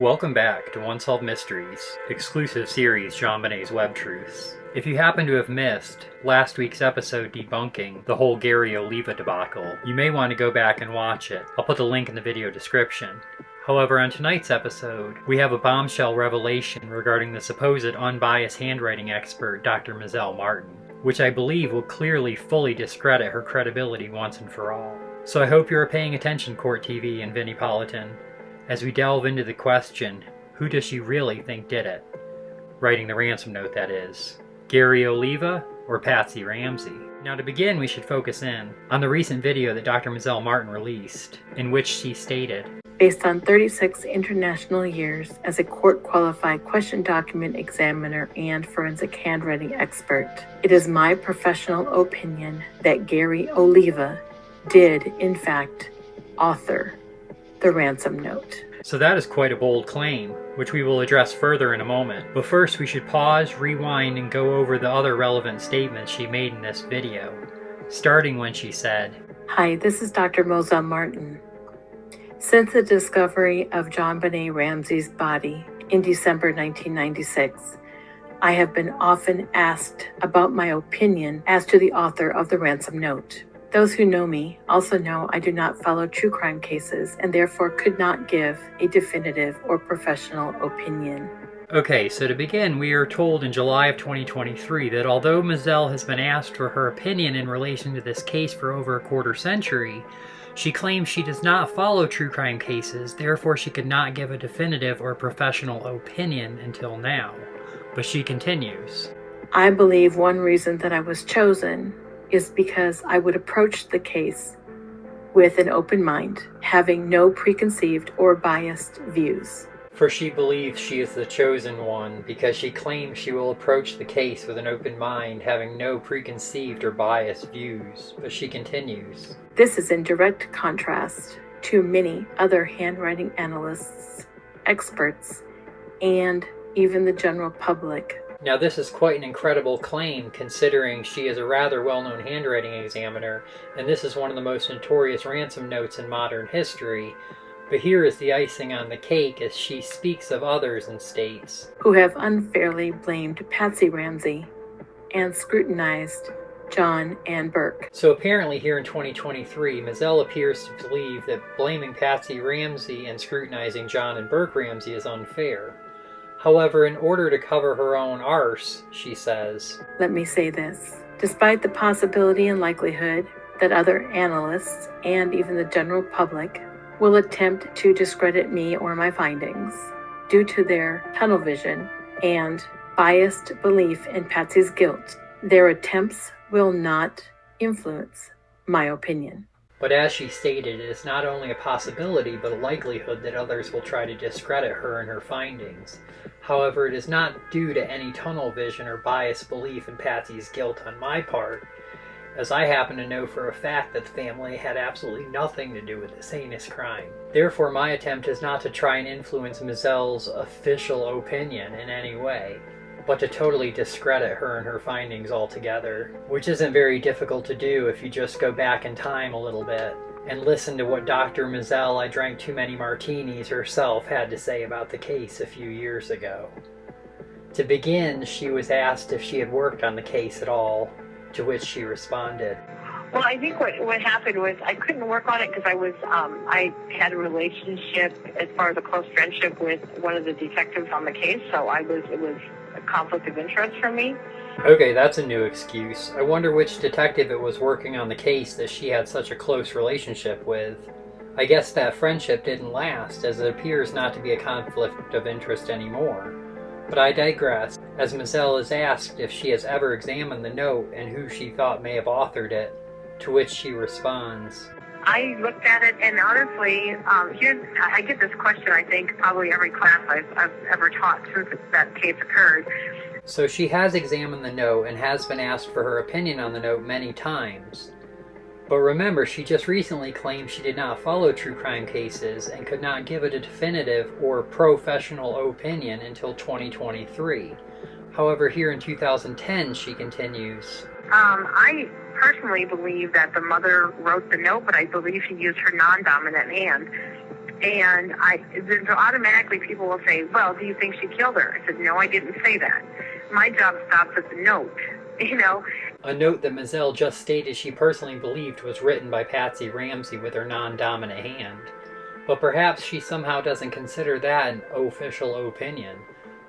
Welcome back to Unsolved Mysteries, exclusive series JonBenet's Web Truths. If you happen to have missed last week's episode debunking the whole Gary Oliva debacle, you may want to go back and watch it. I'll put the link in the video description. However, on tonight's episode, we have a bombshell revelation regarding the supposed unbiased handwriting expert Dr. Mozelle Martin, which I believe will clearly fully discredit her credibility once and for all. So I hope you are paying attention, Court TV and Vinnie Politan, as we delve into the question, who does she really think did it? Writing the ransom note, that is. Gary Oliva or Patsy Ramsey? Now to begin, we should focus in on the recent video that Dr. Mozelle Martin released, in which she stated, based on 36 international years as a court-qualified question document examiner and forensic handwriting expert, it is my professional opinion that Gary Oliva did, in fact, author the ransom note. So that is quite a bold claim, which we will address further in a moment. But first we should pause, rewind, and go over the other relevant statements she made in this video, starting when she said, "Hi, this is Dr. Mozelle Martin. Since the discovery of JonBenét Ramsey's body in December 1996, I have been often asked about my opinion as to the author of the ransom note. Those who know me also know I do not follow true crime cases and therefore could not give a definitive or professional opinion." Okay, so to begin, we are told in July of 2023 that although Mozelle has been asked for her opinion in relation to this case for over a quarter century, she claims she does not follow true crime cases, therefore she could not give a definitive or professional opinion until now. But she continues, "I believe one reason that I was chosen is because I would approach the case with an open mind, having no preconceived or biased views." For she believes she is the chosen one because she claims she will approach the case with an open mind, having no preconceived or biased views. But she continues, "This is in direct contrast to many other handwriting analysts, experts, and even the general public." Now this is quite an incredible claim considering she is a rather well-known handwriting examiner, and this is one of the most notorious ransom notes in modern history. But here is the icing on the cake as she speaks of others and states, "Who have unfairly blamed Patsy Ramsey and scrutinized John and Burke." So apparently here in 2023, Mozelle appears to believe that blaming Patsy Ramsey and scrutinizing John and Burke Ramsey is unfair. However, in order to cover her own arse, she says, "Let me say this. Despite the possibility and likelihood that other analysts and even the general public will attempt to discredit me or my findings due to their tunnel vision and biased belief in Patsy's guilt, their attempts will not influence my opinion." But as she stated, it is not only a possibility but a likelihood that others will try to discredit her and her findings. However, it is not due to any tunnel vision or biased belief in Patsy's guilt on my part, as I happen to know for a fact that the family had absolutely nothing to do with this heinous crime. Therefore, my attempt is not to try and influence Mozelle's official opinion in any way, but to totally discredit her and her findings altogether, which isn't very difficult to do if you just go back in time a little bit and listen to what Dr. Mozelle I Drank Too Many Martinis herself had to say about the case a few years ago. To begin, she was asked if she had worked on the case at all, to which she responded, "Well, I think what happened was I couldn't work on it because I had a relationship as far as a close friendship with one of the detectives on the case, so it was a conflict of interest for me." Okay, that's a new excuse. I wonder which detective it was working on the case that she had such a close relationship with. I guess that friendship didn't last, as it appears not to be a conflict of interest anymore. But I digress, as Mozelle is asked if she has ever examined the note and who she thought may have authored it, to which she responds, "I looked at it, and honestly, I get this question, I think, probably every class I've ever taught since that case occurred." So she has examined the note and has been asked for her opinion on the note many times. But remember, she just recently claimed she did not follow true crime cases and could not give it a definitive or professional opinion until 2023. However, here in 2010, she continues, I personally believe that the mother wrote the note, but I believe she used her non-dominant hand. And so automatically people will say, well, do you think she killed her? I said, no, I didn't say that. My job stops at the note, you know. A note that Mozelle just stated she personally believed was written by Patsy Ramsey with her non-dominant hand. But perhaps she somehow doesn't consider that an official opinion.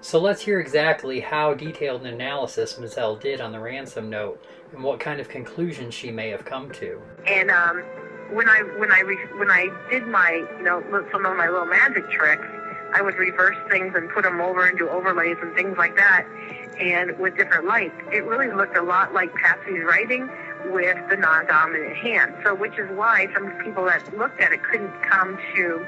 So let's hear exactly how detailed an analysis Mozelle did on the ransom note and what kind of conclusions she may have come to. And when I did my, some of my little magic tricks, I would reverse things and put them over and do overlays and things like that, and with different lights. It really looked a lot like Patsy's writing with the non-dominant hand. So, which is why some people that looked at it couldn't come to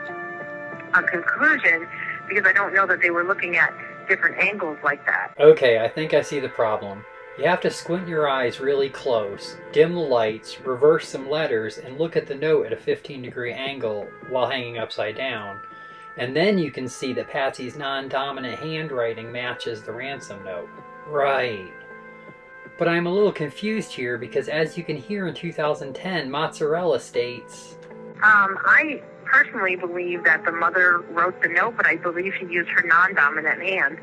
a conclusion, because I don't know that they were looking at different angles like that. Okay, I think I see the problem. You have to squint your eyes really close, dim the lights, reverse some letters, and look at the note at a 15-degree angle while hanging upside down. And then you can see that Patsy's non-dominant handwriting matches the ransom note. Right. But I'm a little confused here because, as you can hear in 2010, Mozzarella states, I personally believe that the mother wrote the note, but I believe she used her non-dominant hand.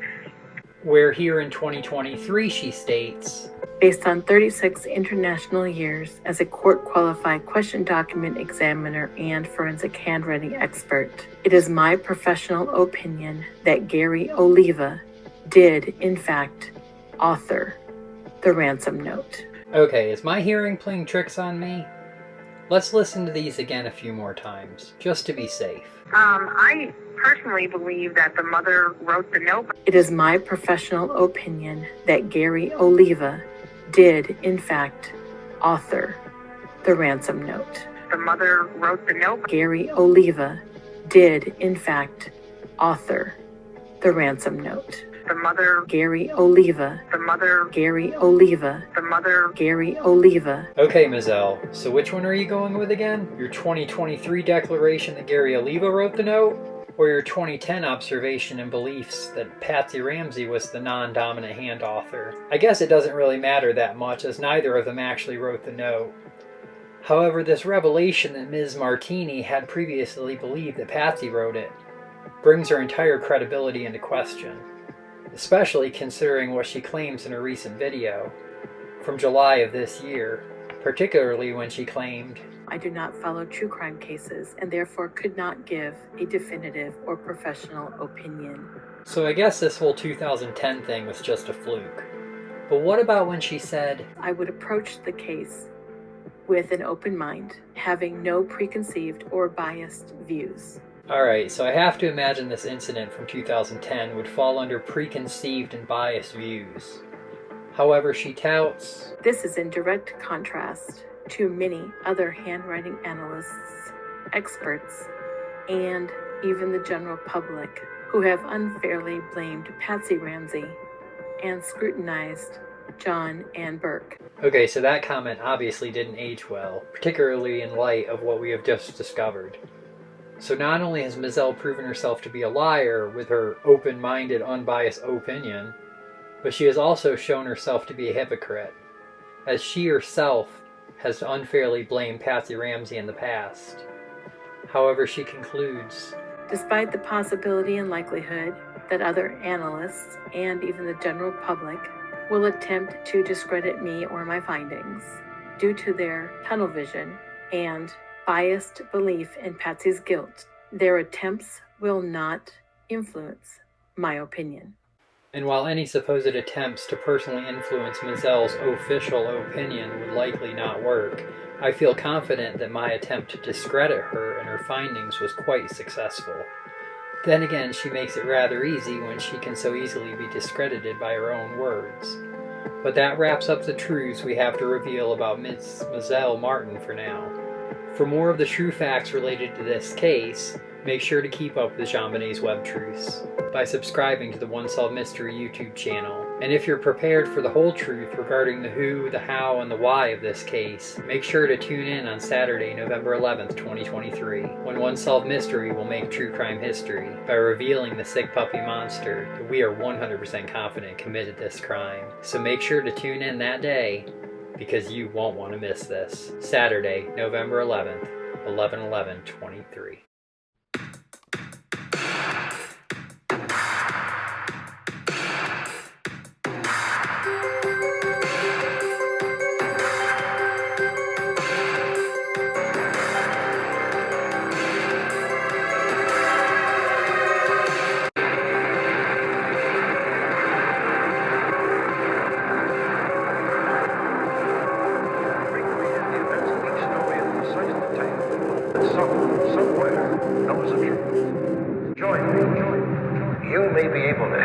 Where here in 2023 she states, based on 36 international years as a court-qualified question document examiner and forensic handwriting expert, it is my professional opinion that Gary Oliva did, in fact, author the ransom note. Okay, is my hearing playing tricks on me? Let's listen to these again a few more times, just to be safe. I personally believe that the mother wrote the note. It is my professional opinion that Gary Oliva did, in fact, author the ransom note. The mother wrote the note. Gary Oliva did, in fact, author the ransom note. The mother, Gary Oliva. The mother, Gary Oliva. The mother, Gary Oliva. Okay, Mozelle, so which one are you going with again? Your 2023 declaration that Gary Oliva wrote the note? Or your 2010 observation and beliefs that Patsy Ramsey was the non-dominant hand author? I guess it doesn't really matter that much, as neither of them actually wrote the note. However, this revelation that Ms. Martini had previously believed that Patsy wrote it brings her entire credibility into question, especially considering what she claims in her recent video from July of this year, particularly when she claimed, I do not follow true crime cases and therefore could not give a definitive or professional opinion. So I guess this whole 2010 thing was just a fluke. But what about when she said, I would approach the case with an open mind, having no preconceived or biased views. Alright, so I have to imagine this incident from 2010 would fall under preconceived and biased views. However, she touts, this is in direct contrast to many other handwriting analysts, experts, and even the general public who have unfairly blamed Patsy Ramsey and scrutinized John and Burke. Okay, so that comment obviously didn't age well, particularly in light of what we have just discovered. So not only has Mozelle proven herself to be a liar with her open-minded, unbiased opinion, but she has also shown herself to be a hypocrite, as she herself has unfairly blamed Patsy Ramsey in the past. However, she concludes, despite the possibility and likelihood that other analysts and even the general public will attempt to discredit me or my findings due to their tunnel vision and biased belief in Patsy's guilt, their attempts will not influence my opinion. And while any supposed attempts to personally influence Mozelle's official opinion would likely not work, I feel confident that my attempt to discredit her and her findings was quite successful. Then again, she makes it rather easy when she can so easily be discredited by her own words. But that wraps up the truths we have to reveal about Ms. Mozelle Martin for now. For more of the true facts related to this case, make sure to keep up with JonBenet's Web Truths by subscribing to the Unsolved Mystery YouTube channel. And if you're prepared for the whole truth regarding the who, the how, and the why of this case, make sure to tune in on Saturday, November 11th, 2023, when Unsolved Mystery will make true crime history by revealing the sick puppy monster that we are 100% confident committed this crime. So make sure to tune in that day, because you won't want to miss this. Saturday, November 11th, 11/11/23.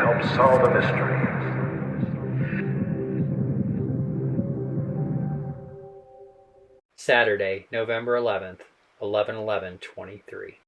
help solve a mystery. Saturday, November 11th, 11/11/23.